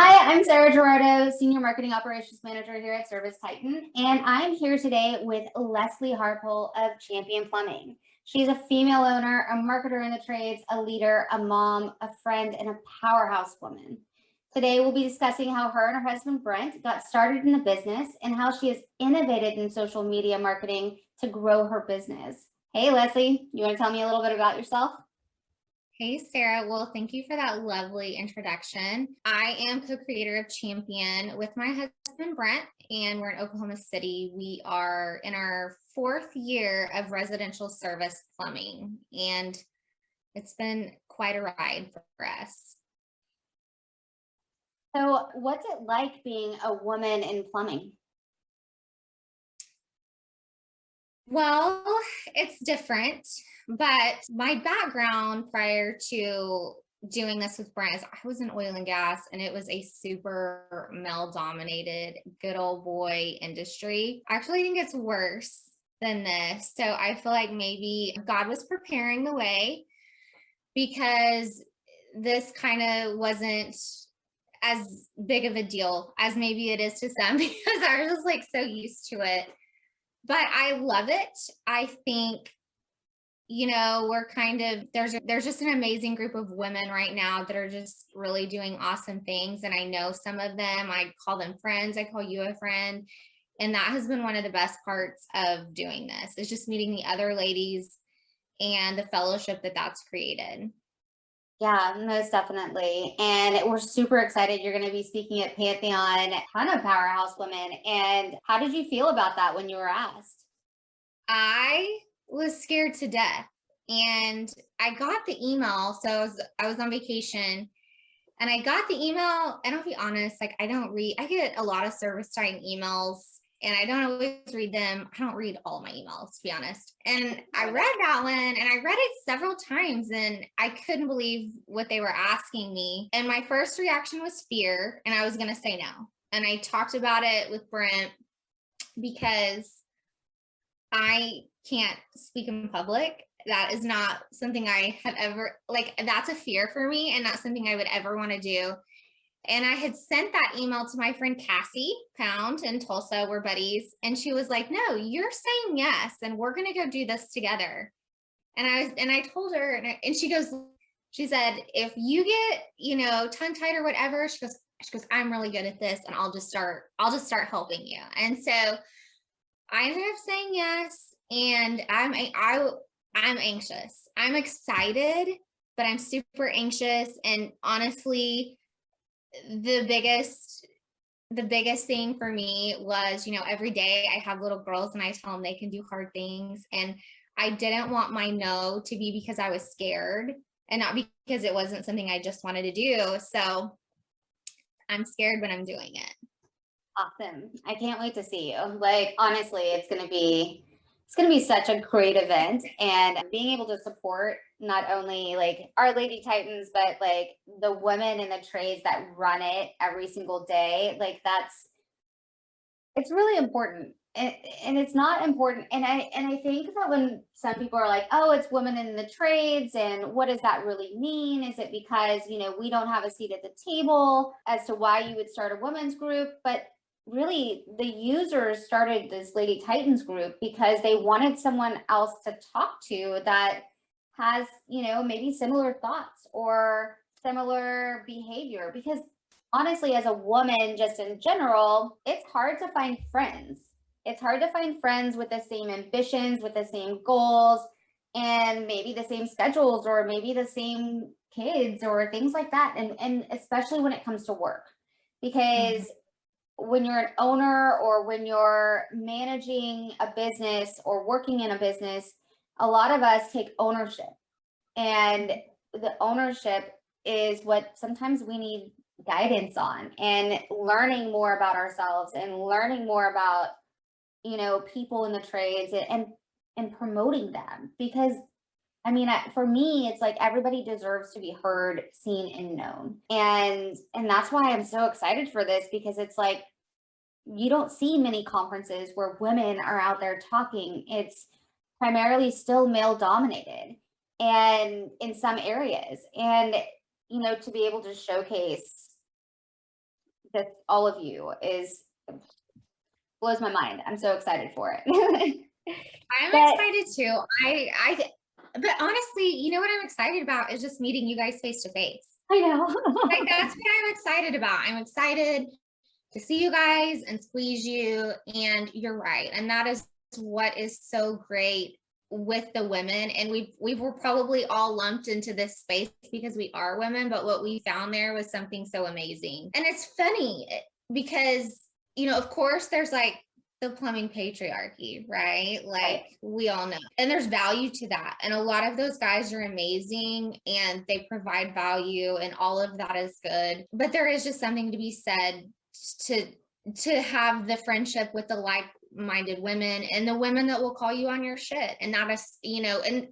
Hi, I'm Sarah Gerardo, Senior Marketing Operations Manager here at Service Titan, and I'm here today with Leslie Harpole of Champion Plumbing. She's a female owner, a marketer in the trades, a leader, a mom, a friend, and a powerhouse woman. Today, we'll be discussing how her and her husband, Brent, got started in the business and how she has innovated in social media marketing to grow her business. Hey, Leslie, you want to tell me a little bit about yourself? Hey, Sarah. Well, thank you for that lovely introduction. I am co-creator of Champion with my husband, Brent, and we're in Oklahoma City. We are in our 4th year of residential service plumbing, and it's been quite a ride for us. So, what's it like being a woman in plumbing? Well, it's different, but my background prior to doing this with Brent is I was in oil and gas, and it was a super male dominated good old boy industry. I actually think it's worse than this. So I feel like maybe God was preparing the way, because this kind of wasn't as big of a deal as maybe it is to some because I was just like so used to it. But I love it. I think, we're kind of, there's just an amazing group of women right now that are just really doing awesome things. And I know some of them, I call them friends. I call you a friend. And that has been one of the best parts of doing this, is just meeting the other ladies and the fellowship that's created. Yeah, most definitely. And we're super excited you're going to be speaking at Pantheon, a ton of powerhouse women. And how did you feel about that when you were asked? I was scared to death, and I got the email. So I was on vacation, and I got the email, and I'll be honest, like I get a lot of Service Titan emails, and I don't always read them. I don't read all my emails, to be honest. And I read that one, and I read it several times, and I couldn't believe what they were asking me. And my first reaction was fear, and I was going to say no. And I talked about it with Brent because I can't speak in public. That is not something I have ever, that's a fear for me, and not something I would ever want to do. And I had sent that email to my friend Cassie Pound in Tulsa. We're buddies. And she was like, no, you're saying yes, and we're going to go do this together. And I told her, and she said, if you get, tongue tied or whatever, she goes, I'm really good at this, and I'll just start helping you. And so I ended up saying yes, and I'm anxious. I'm excited, but I'm super anxious. And honestly, the biggest thing for me was, every day I have little girls, and I tell them they can do hard things. And I didn't want my no to be because I was scared, and not because it wasn't something I just wanted to do. So I'm scared, but I'm doing it. Awesome. I can't wait to see you. Like, honestly, it's going to be such a great event, and being able to support not only like our Lady Titans, but like the women in the trades that run it every single day. Like it's really important. And it's not important. And I think that when some people are like, oh, it's women in the trades, and what does that really mean? Is it because, we don't have a seat at the table as to why you would start a women's group? But really, the users started this Lady Titans group because they wanted someone else to talk to that has, maybe similar thoughts or similar behavior. Because honestly, as a woman, just in general, it's hard to find friends. It's hard to find friends with the same ambitions, with the same goals, and maybe the same schedules, or maybe the same kids or things like that. And especially when it comes to work, because when you're an owner, or when you're managing a business or working in a business, a lot of us take ownership. And the ownership is what sometimes we need guidance on, and learning more about ourselves, and learning more about, people in the trades, and promoting them. Because I mean, for me, it's like everybody deserves to be heard, seen, and known. And that's why I'm so excited for this, because it's like you don't see many conferences where women are out there talking. It's primarily still male dominated, and in some areas. And to be able to showcase just all of you blows my mind. I'm so excited for it. I'm But excited too. But honestly, you know what I'm excited about is just meeting you guys face to face. I know. Like that's what I'm excited about. I'm excited to see you guys and squeeze you. And you're right. And that is what is so great with the women. And we were probably all lumped into this space because we are women, but what we found there was something so amazing. And it's funny because, you know, of course there's like the plumbing patriarchy, right? Like we all know, and there's value to that. And a lot of those guys are amazing and they provide value and all of that is good. But there is just something to be said to have the friendship with the like-minded women and the women that will call you on your shit. And that is, you know, and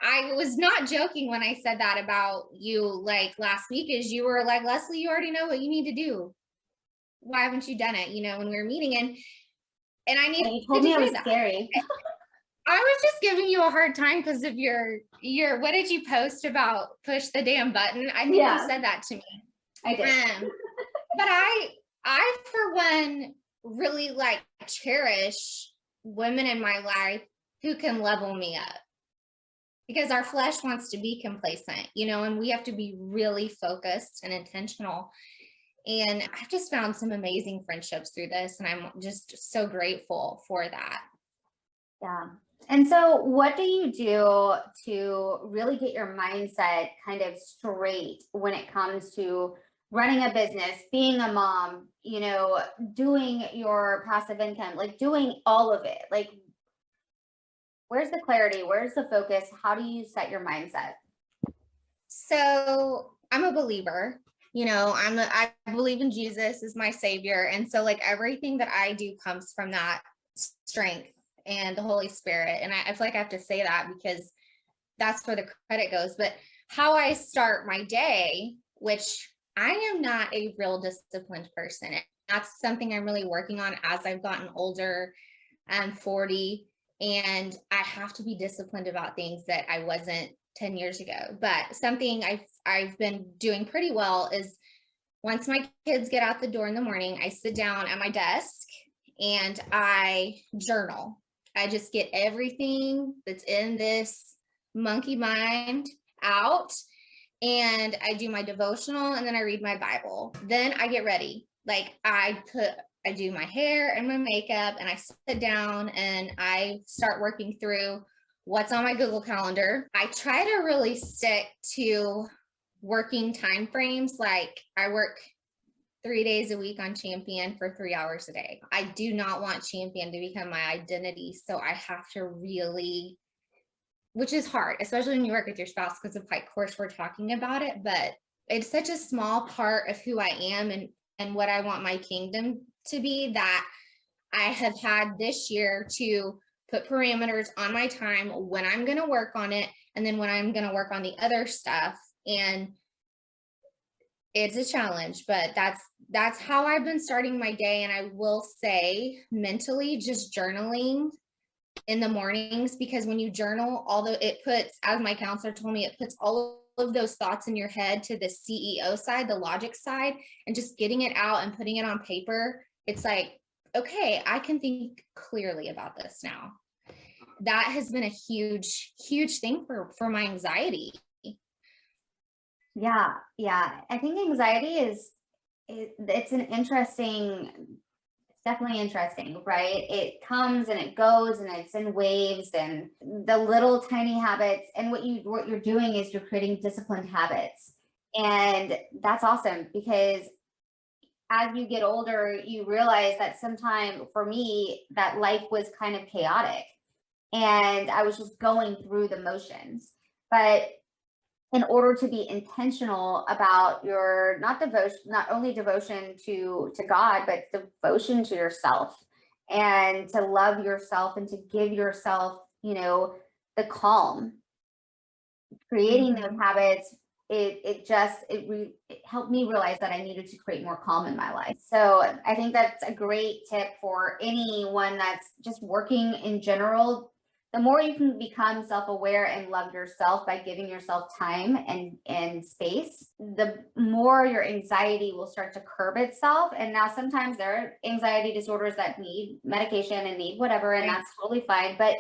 I was not joking when I said that about you like last week, is you were like, Leslie, you already know what you need to do. Why haven't you done it? You know, when we were meeting, and I need you told me I was that. scary. I was just giving you a hard time because of your what did you post about push the damn button? I think you said that to me. I did. But I for one really like cherish women in my life who can level me up, because our flesh wants to be complacent, you know, and we have to be really focused and intentional. And I've just found some amazing friendships through this, and I'm just so grateful for that. Yeah. And so what do you do to really get your mindset kind of straight when it comes to running a business, being a mom, you know, doing your passive income, like doing all of it? Like, where's the clarity? Where's the focus? How do you set your mindset? So I'm a believer, you know, I believe in Jesus as my savior. And so like everything that I do comes from that strength and the Holy Spirit. And I feel like I have to say that because that's where the credit goes. But how I start my day, which I am not a real disciplined person. That's something I'm really working on as I've gotten older. I'm 40 and I have to be disciplined about things that I wasn't 10 years ago. But something I've been doing pretty well is once my kids get out the door in the morning, I sit down at my desk and I journal. I just get everything that's in this monkey mind out, and I do my devotional, and then I read my Bible. Then I get ready. Like I do my hair and my makeup, and I sit down and I start working through what's on my Google Calendar. I try to really stick to working time frames. Like I work 3 days a week on Champion for 3 hours a day. I do not want Champion to become my identity. So I have to really, which is hard, especially when you work with your spouse, because of course we're talking about it, but it's such a small part of who I am and what I want my kingdom to be, that I have had this year to put parameters on my time when I'm going to work on it and then when I'm going to work on the other stuff. And it's a challenge, but that's how I've been starting my day. And I will say mentally, just journaling in the mornings, because when you journal, although it puts, as my counselor told me, it puts all of those thoughts in your head to the CEO side, the logic side, and just getting it out and putting it on paper. It's like, okay, I can think clearly about this now. That has been a huge, huge thing for my anxiety. Yeah. I think anxiety it's definitely interesting, right? It comes and it goes and it's in waves, and the little tiny habits, and what you're doing is you're creating disciplined habits. And that's awesome, because as you get older, you realize that sometime, for me, that life was kind of chaotic and I was just going through the motions. But in order to be intentional about your not only devotion to God, but devotion to yourself, and to love yourself and to give yourself, you know, the calm, creating those habits, it helped me realize that I needed to create more calm in my life. So I think that's a great tip for anyone that's just working in general, the more you can become self-aware and love yourself by giving yourself time and space, the more your anxiety will start to curb itself. And now sometimes there are anxiety disorders that need medication and need whatever, and Right. that's totally fine. But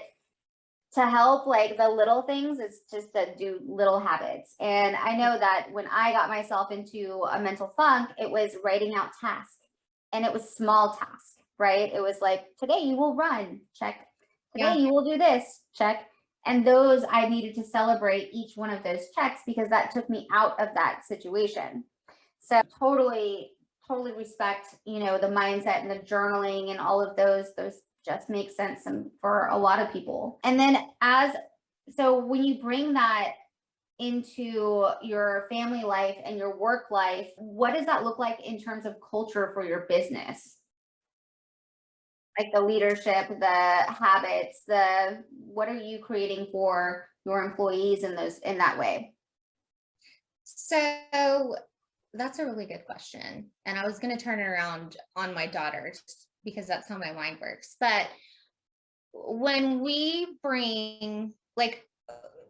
to help, like, the little things is just to do little habits. And I know that when I got myself into a mental funk, it was writing out tasks, and it was small tasks, right? It was like, today you will run, check. Today Yeah. you will do this, check. And those, I needed to celebrate each one of those checks because that took me out of that situation. So totally respect, the mindset and the journaling and all of those just make sense for a lot of people. And then so when you bring that into your family life and your work life, what does that look like in terms of culture for your business? Like the leadership, the habits, what are you creating for your employees in that way? So that's a really good question. And I was going to turn it around on my daughter because that's how my mind works. But when we bring, like,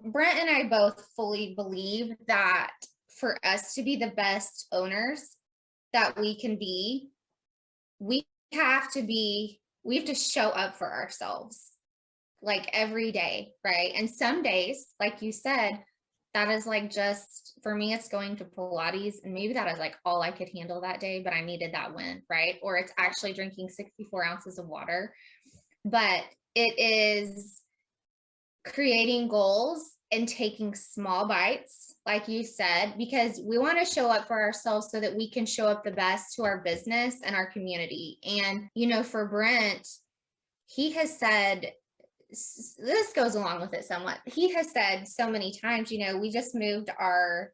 Brent and I both fully believe that for us to be the best owners that we can be, we have to show up for ourselves like every day, right? And some days, like you said, that is like, just for me, it's going to Pilates, and maybe that is like all I could handle that day, but I needed that win, right? Or it's actually drinking 64 ounces of water. But it is creating goals and taking small bites, like you said, because we want to show up for ourselves so that we can show up the best to our business and our community. And, for Brent, he has said, this goes along with it somewhat. He has said so many times, we just moved our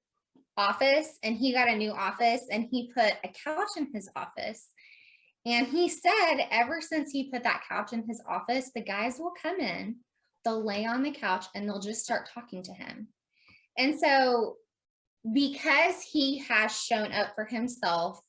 office and he got a new office and he put a couch in his office. And he said, ever since he put that couch in his office, the guys will come in, they'll lay on the couch and they'll just start talking to him. And so because he has shown up for himself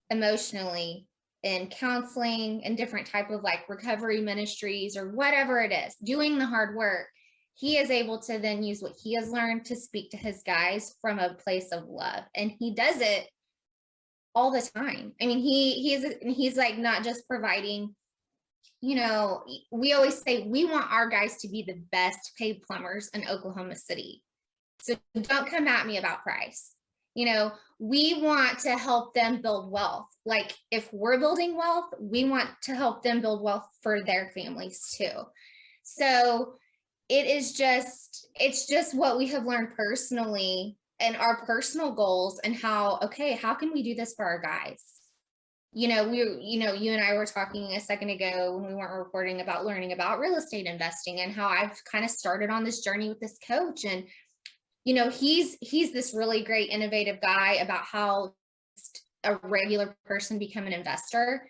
emotionally in counseling and different type of like recovery ministries or whatever it is, doing the hard work, he is able to then use what he has learned to speak to his guys from a place of love. And he does it all the time. I mean, he's like not just providing, we always say we want our guys to be the best paid plumbers in Oklahoma City. So don't come at me about price. We want to help them build wealth. Like, if we're building wealth, we want to help them build wealth for their families too. So it's just what we have learned personally and our personal goals, and how can we do this for our guys? You and I were talking a second ago when we weren't recording about learning about real estate investing and how I've kind of started on this journey with this coach. And he's this really great innovative guy about how a regular person become an investor.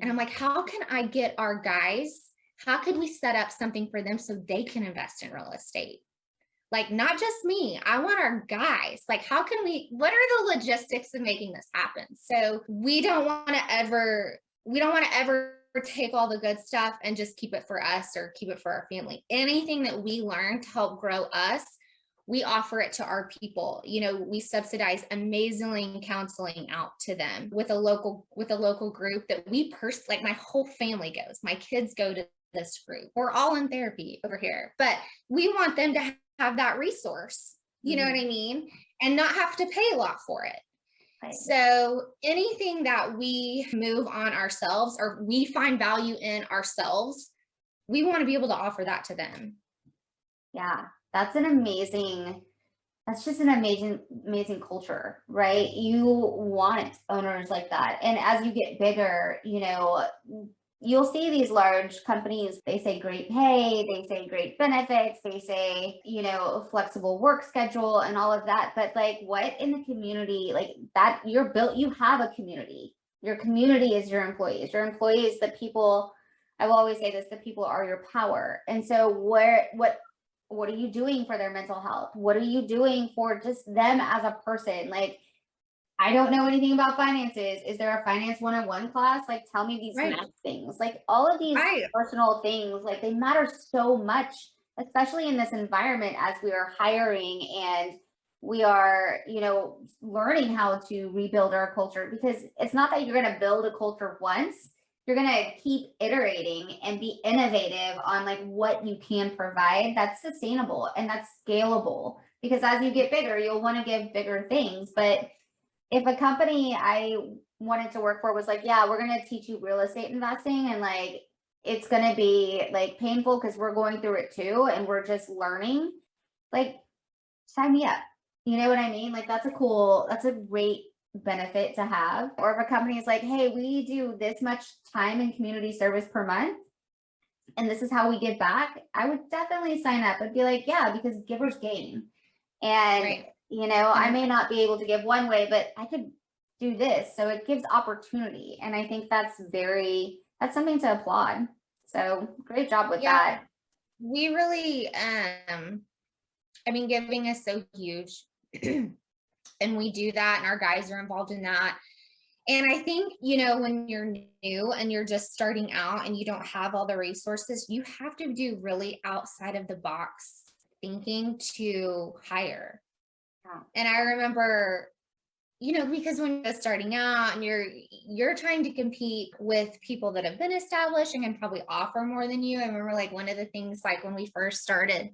And I'm like, how can I get our guys, how could we set up something for them so they can invest in real estate? Like, not just me, I want our guys. Like, what are the logistics of making this happen? So we don't want to ever take all the good stuff and just keep it for us or keep it for our family. Anything that we learn to help grow us, we offer it to our people. We subsidize amazing counseling out to them with a local group that like my whole family goes. My kids go to this group. We're all in therapy over here, but we want them to have that resource, you know what I mean? And not have to pay a lot for it. Right. So anything that we move on ourselves or we find value in ourselves, we want to be able to offer that to them. Yeah, that's just an amazing culture, right? You want owners like that. And as you get bigger, you'll see these large companies, they say great pay, they say great benefits, they say, flexible work schedule and all of that. But like, what in the community, like that you have a community. Your community is your employees. Your employees, the people, I will always say this, the people are your power. And so what are you doing for their mental health? What are you doing for just them as a person? Like, I don't know anything about finances. Is there a finance 101 class? Like, tell me these math things. Like, all of these personal things, like, they matter so much especially in this environment as we are hiring and we are, learning how to rebuild our culture, because it's not that you're going to build a culture once. You're going to keep iterating and be innovative on like what you can provide that's sustainable and that's scalable, because as you get bigger, you'll want to give bigger things. But if a company I wanted to work for was like, yeah, we're going to teach you real estate investing, and like it's going to be like painful because we're going through it too and we're just learning, like sign me up. You know what I mean? Like that's a great benefit to have. Or if a company is like, hey, we do this much time in community service per month and this is how we give back, I would definitely sign up. I'd be like, yeah, because givers gain. And Right. I may not be able to give one way, but I could do this. So it gives opportunity. And I think that's something to applaud. So great job with that. We really, giving is so huge. And we do that, and our guys are involved in that. And I think, when you're new and you're just starting out and you don't have all the resources, you have to do really outside of the box thinking to hire. Yeah. And I remember, because when you're starting out and you're trying to compete with people that have been established and can probably offer more than you. I remember like one of the things like when we first started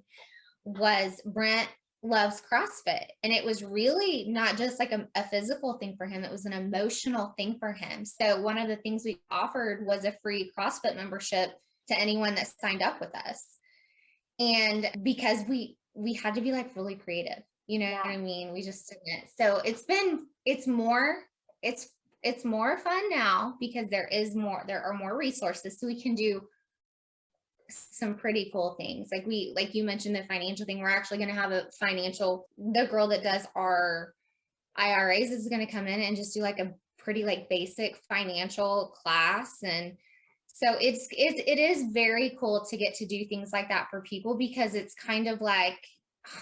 was Brent loves CrossFit, and it was really not just like a physical thing for him, it was an emotional thing for him. So one of the things we offered was a free CrossFit membership to anyone that signed up with us. And because we had to be like really creative, what I mean? We just didn't. So it's more fun now because there are more resources, so we can do some pretty cool things. Like you mentioned the financial thing, we're actually going to have the girl that does our IRAs is going to come in and just do like a pretty like basic financial class. And so it is very cool to get to do things like that for people, because it's kind of like,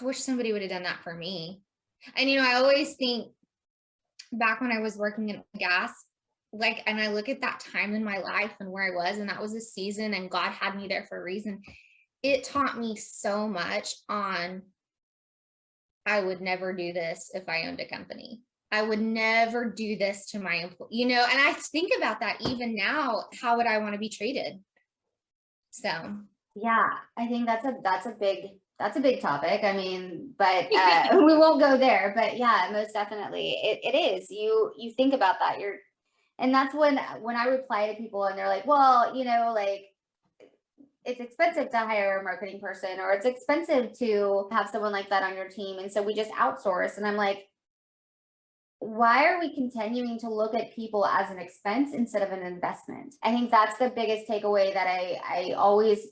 I wish somebody would have done that for me. And I always think back when I was working in gas, like, and I look at that time in my life and where I was, and that was a season, and God had me there for a reason. It taught me so much on, I would never do this if I owned a company. I would never do this to my employee, and I think about that even now. How would I want to be treated? So yeah, I think that's a big topic. I mean, but we won't go there. But yeah, most definitely, it is. You think about that. And that's when I reply to people and they're like, well, like it's expensive to hire a marketing person, or it's expensive to have someone like that on your team, and so we just outsource. And I'm like, why are we continuing to look at people as an expense instead of an investment? I think that's the biggest takeaway that I always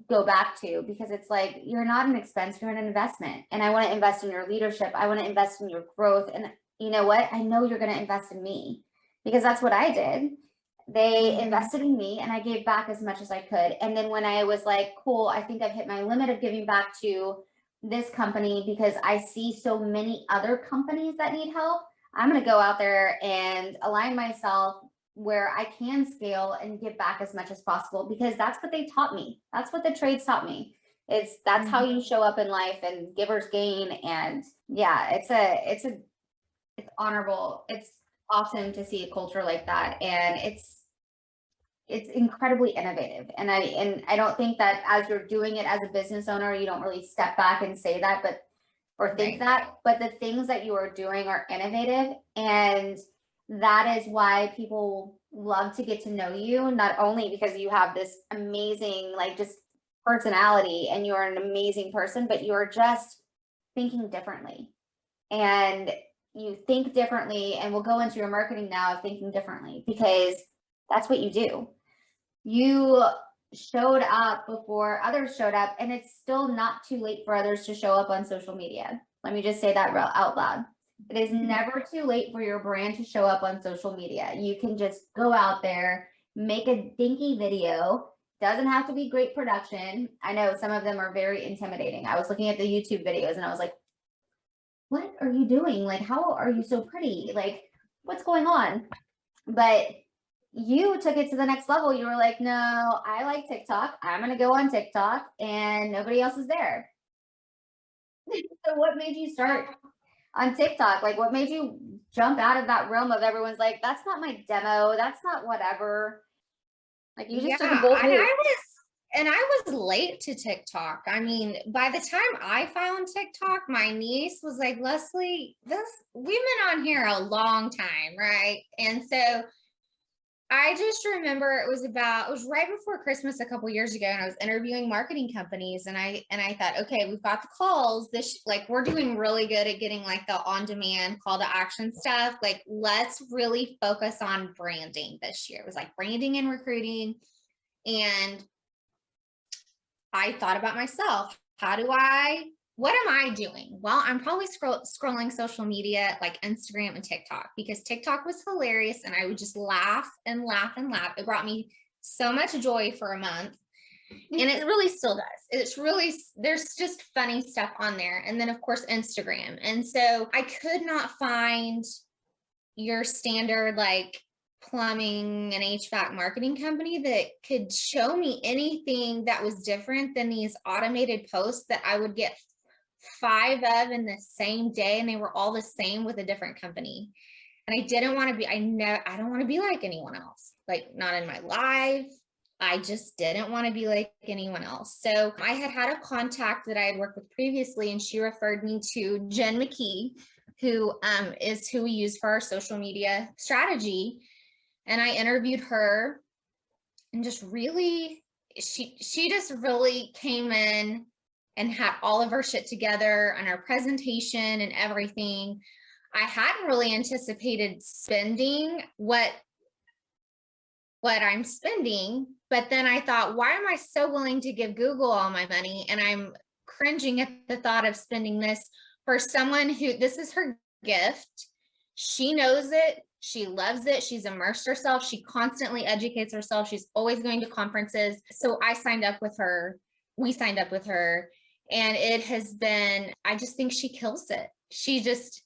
go back to, because it's like, you're not an expense, you're an investment. And I want to invest in your leadership. I want to invest in your growth. And you know what? I know you're going to invest in me, because that's what I did. They invested in me and I gave back as much as I could. And then when I was like, cool, I think I've hit my limit of giving back to this company because I see so many other companies that need help, I'm going to go out there and align myself where I can scale and give back as much as possible, because that's what they taught me. That's what the trades taught me. That's how you show up in life, and givers gain. And yeah, it's honorable. It's awesome to see a culture like that. And it's incredibly innovative. And I don't think that as you're doing it as a business owner, you don't really step back and say that, or think that, but the things that you are doing are innovative. And that is why people love to get to know you, not only because you have this amazing, like, just personality and you're an amazing person, but you're just thinking differently. And you think differently, and we'll go into your marketing now of thinking differently, because that's what you do. You showed up before others showed up, and it's still not too late for others to show up on social media. Let me just say that out loud. It is never too late for your brand to show up on social media. You can just go out there, make a dinky video. Doesn't have to be great production. I know some of them are very intimidating. I was looking at the YouTube videos and I was like, what are you doing? Like, how are you so pretty? Like, what's going on? But you took it to the next level. You were like, no, I like TikTok. I'm going to go on TikTok and nobody else is there. So what made you start on TikTok? Like, what made you jump out of that realm of everyone's like, that's not my demo. That's not whatever. Like, you just Yeah, took a bold move. and I was late to TikTok. I mean, by the time I found TikTok, my niece was like, Leslie, we've been on here a long time, right? And so I just remember it was right before Christmas a couple years ago, and I was interviewing marketing companies, and I thought, okay, we've got the calls. Like, we're doing really good at getting like the on-demand call to action stuff. Like, let's really focus on branding this year. It was like branding and recruiting. And I thought about myself. What am I doing? Well, I'm probably scrolling social media like Instagram and TikTok, because TikTok was hilarious and I would just laugh and laugh and laugh. It brought me so much joy for a month, and it really still does. There's just funny stuff on there. And then of course, Instagram. And so I could not find your standard like plumbing and HVAC marketing company that could show me anything that was different than these automated posts that I would get 5 of in the same day, and they were all the same with a different company. And I didn't want to be, I don't want to be like anyone else, like not in my life. I just didn't want to be like anyone else. So I had a contact that I had worked with previously, and she referred me to Jen McKee, who is who we use for our social media strategy. And I interviewed her, and just really, she just really came in and had all of her shit together and our presentation and everything. I hadn't really anticipated spending what I'm spending, but then I thought, why am I so willing to give Google all my money? And I'm cringing at the thought of spending this for someone who, this is her gift. She knows it. She loves it. She's immersed herself. She constantly educates herself. She's always going to conferences. So I signed up with her. We signed up with her. And it has been, I just think she kills it. She has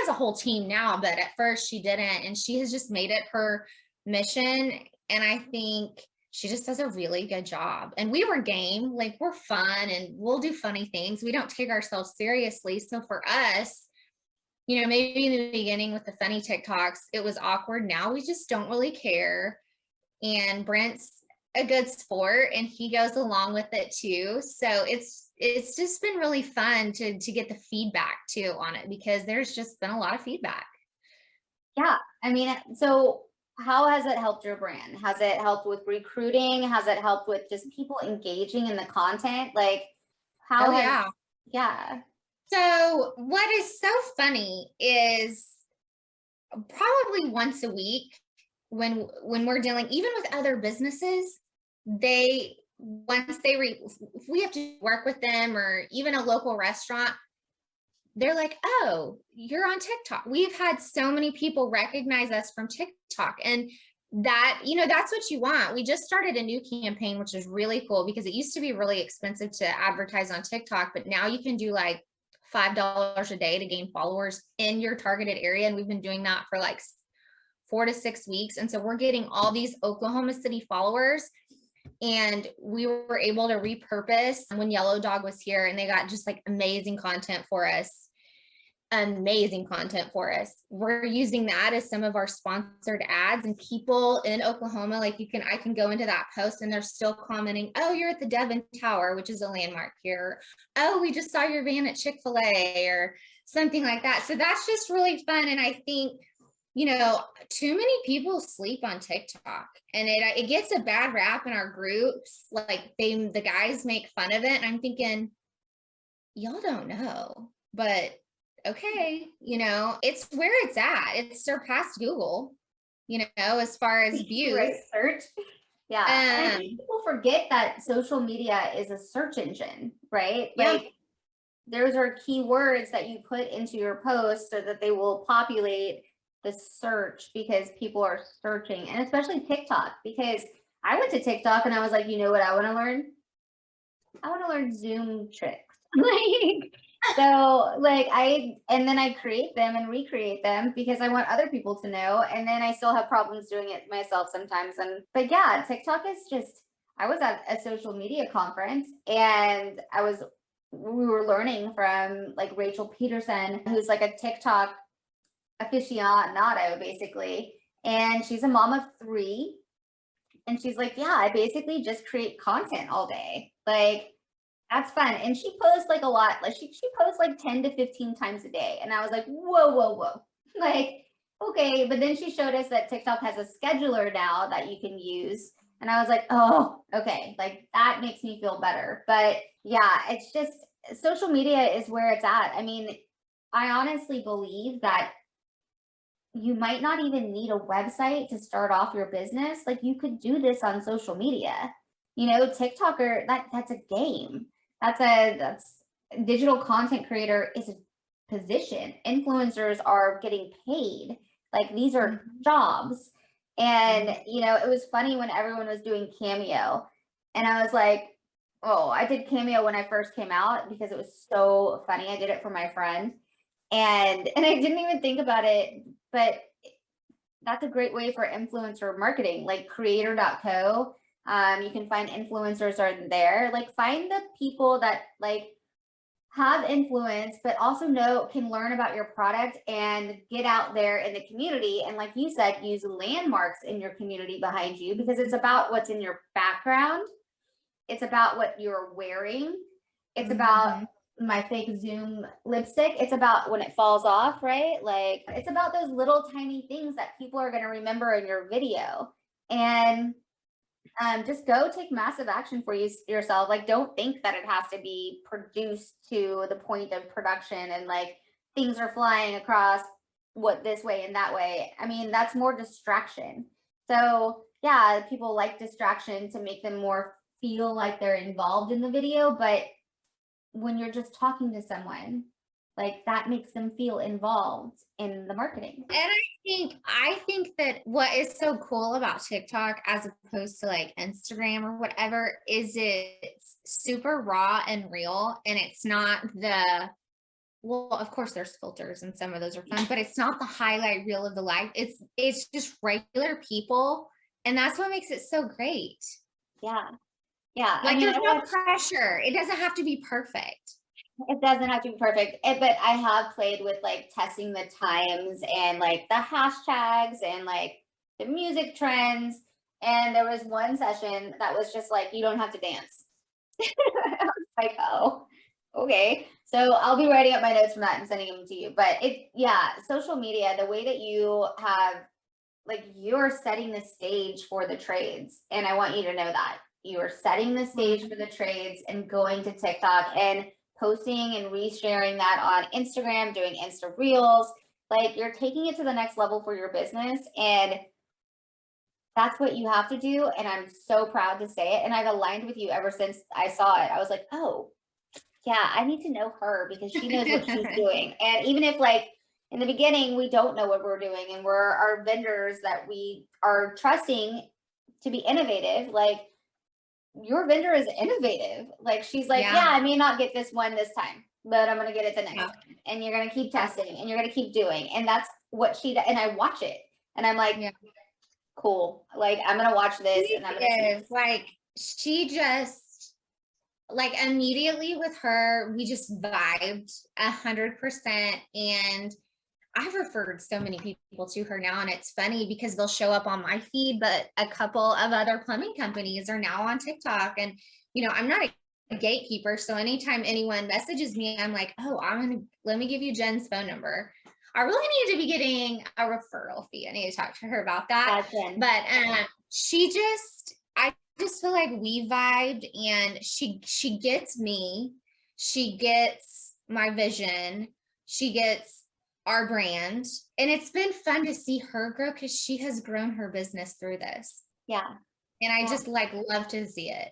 a whole team now, but at first she didn't. And she has just made it her mission. And I think she just does a really good job. And we were game, like we're fun and we'll do funny things. We don't take ourselves seriously. So for us, you know, maybe in the beginning with the funny TikToks, it was awkward. Now we just don't really care. And Brent's a good sport and he goes along with it too. So it's just been really fun to get the feedback too on it, because there's just been a lot of feedback. Yeah. I mean, so how has it helped your brand? Has it helped with recruiting? Has it helped with just people engaging in the content? Like yeah. So what is so funny is probably once a week when we're dealing even with other businesses, if we have to work with them, or even a local restaurant, they're like, oh, you're on TikTok. We've had so many people recognize us from TikTok, and that, you know, that's what you want. We just started a new campaign, which is really cool, because it used to be really expensive to advertise on TikTok, but now you can do like $5 a day to gain followers in your targeted area. And we've been doing that for like 4 to 6 weeks. And so we're getting all these Oklahoma City followers. And we were able to repurpose when Yellow Dog was here, and they got just like amazing content for us. We're using that as some of our sponsored ads, and people in Oklahoma, like I can go into that post and they're still commenting, oh, you're at the Devon Tower, which is a landmark here. Oh, we just saw your van at Chick-fil-A or something like that. So that's just really fun. And I think, you know, too many people sleep on TikTok, and it gets a bad rap in our groups. Like the guys make fun of it, and I'm thinking, y'all don't know, but okay, you know, it's where it's at. It's surpassed Google, you know, as far as views. Right, search. Yeah. And I think people forget that social media is a search engine, right? Yeah. Like those are keywords that you put into your post so that they will populate the search, because people are searching, and especially TikTok, because I went to TikTok and I was like, you know what I want to learn? I want to learn Zoom tricks. Like So like and then I create them and recreate them because I want other people to know. And then I still have problems doing it myself sometimes. But yeah, TikTok is just, I was at a social media conference and we were learning from like Rachel Peterson, who's like a TikTok aficionado basically. And she's a mom of 3. And she's like, yeah, I basically just create content all day. Like, that's fun. And she posts like a lot. Like she posts like 10 to 15 times a day. And I was like, whoa, whoa, whoa. Like, okay. But then she showed us that TikTok has a scheduler now that you can use. And I was like, oh, okay. Like that makes me feel better. But yeah, it's just social media is where it's at. I mean, I honestly believe that you might not even need a website to start off your business. Like you could do this on social media. TikToker, that's a game. That's digital content creator is a position. Influencers are getting paid. Like these are jobs. And it was funny when everyone was doing Cameo. And I was like, oh, I did Cameo when I first came out because it was so funny. I did it for my friend. And I didn't even think about it, but that's a great way for influencer marketing, like creator.co. You can find influencers are there. Like find the people that like have influence, but also can learn about your product and get out there in the community. And like you said, use landmarks in your community behind you because it's about what's in your background. It's about what you're wearing. It's about my fake Zoom lipstick. It's about when it falls off, right? Like it's about those little tiny things that people are going to remember in your video. And just go take massive action for yourself. Like don't think that it has to be produced to the point of production and like things are flying across this way and that way. I mean, that's more distraction. So yeah, people like distraction to make them more feel like they're involved in the video, but when you're just talking to someone, like that makes them feel involved in the marketing. And I think that what is so cool about TikTok as opposed to like Instagram or whatever is it's super raw and real, and it's not well, of course there's filters and some of those are fun, but it's not the highlight reel of the life. It's just regular people, and that's what makes it so great. Yeah. Yeah. Like there's no pressure. It doesn't have to be perfect. It doesn't have to be perfect, but I have played with like testing the times and like the hashtags and like the music trends. And there was one session that was just like, you don't have to dance. I was like, oh, okay. So I'll be writing up my notes from that and sending them to you. But social media, the way that you have, like you're setting the stage for the trades. And I want you to know that you are setting the stage for the trades and going to TikTok and posting and resharing that on Instagram, doing Insta Reels. Like you're taking it to the next level for your business. And that's what you have to do. And I'm so proud to say it. And I've aligned with you ever since I saw it. I was like, oh, yeah, I need to know her because she knows what she's doing. And even if like in the beginning, we don't know what we're doing and we're our vendors that we are trusting to be innovative, like your vendor is innovative. Like she's like, yeah, I may not get this one this time, but I'm going to get it the next time. And you're going to keep testing and you're going to keep doing. And that's what she does. And I watch it and I'm like, cool. Like, I'm going to watch this and I'm going to like, she just like immediately with her, we just vibed 100%. And I've referred so many people to her now, and it's funny because they'll show up on my feed, but a couple of other plumbing companies are now on TikTok. And, I'm not a gatekeeper. So anytime anyone messages me, I'm like, oh, let me give you Jen's phone number. I really need to be getting a referral fee. I need to talk to her about that. But I just feel like we vibed, and she gets me, she gets my vision, she gets our brand, and it's been fun to see her grow because she has grown her business through this. Yeah. And I just like love to see it.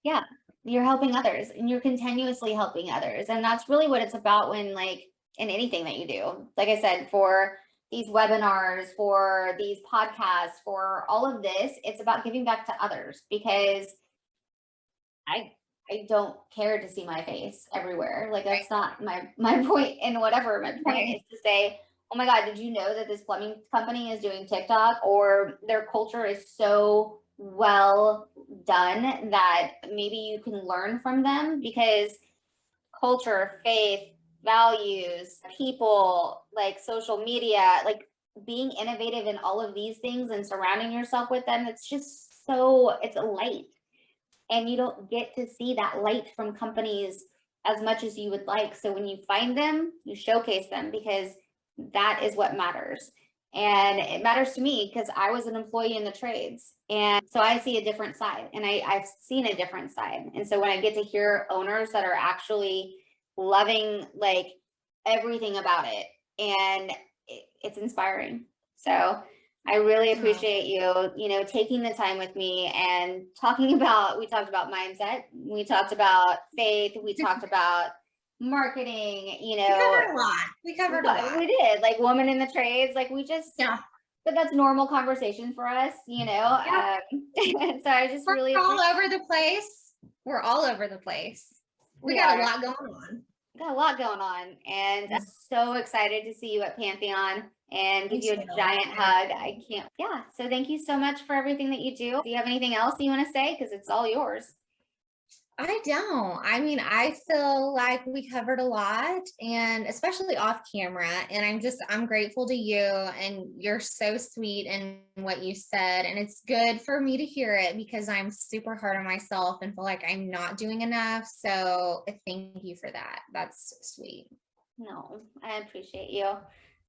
Yeah. You're helping others and you're continuously helping others. And that's really what it's about when like in anything that you do. Like I said, for these webinars, for these podcasts, for all of this, it's about giving back to others because I don't care to see my face everywhere. Like that's not my point in whatever. My point is to say, oh my God, did you know that this plumbing company is doing TikTok, or their culture is so well done that maybe you can learn from them? Because culture, faith, values, people, like social media, like being innovative in all of these things and surrounding yourself with them, it's just so, it's a light. And you don't get to see that light from companies as much as you would like. So when you find them, you showcase them, because that is what matters. And it matters to me because I was an employee in the trades. And so I see a different side, and I've seen a different side. And so when I get to hear owners that are actually loving like everything about it, and it's inspiring. So I really appreciate you taking the time with me and talking about, we talked about mindset, we talked about faith, we talked about marketing, We covered a lot. We covered a lot. we did, like woman in the trades, like we just, Yeah. but that's normal conversation for us, Yeah. so I just We're really all over the place. We're all over the place. We got a lot going on. Got a lot going on, and I'm so excited to see you at Pantheon and give you a giant hug. I can't. Yeah. So thank you so much for everything that you do. Do you have anything else you want to say? Because it's all yours. I don't. I mean, I feel like we covered a lot, and especially off camera. And I'm grateful to you, and you're so sweet in what you said. And it's good for me to hear it because I'm super hard on myself and feel like I'm not doing enough. So thank you for that. That's sweet. No, I appreciate you.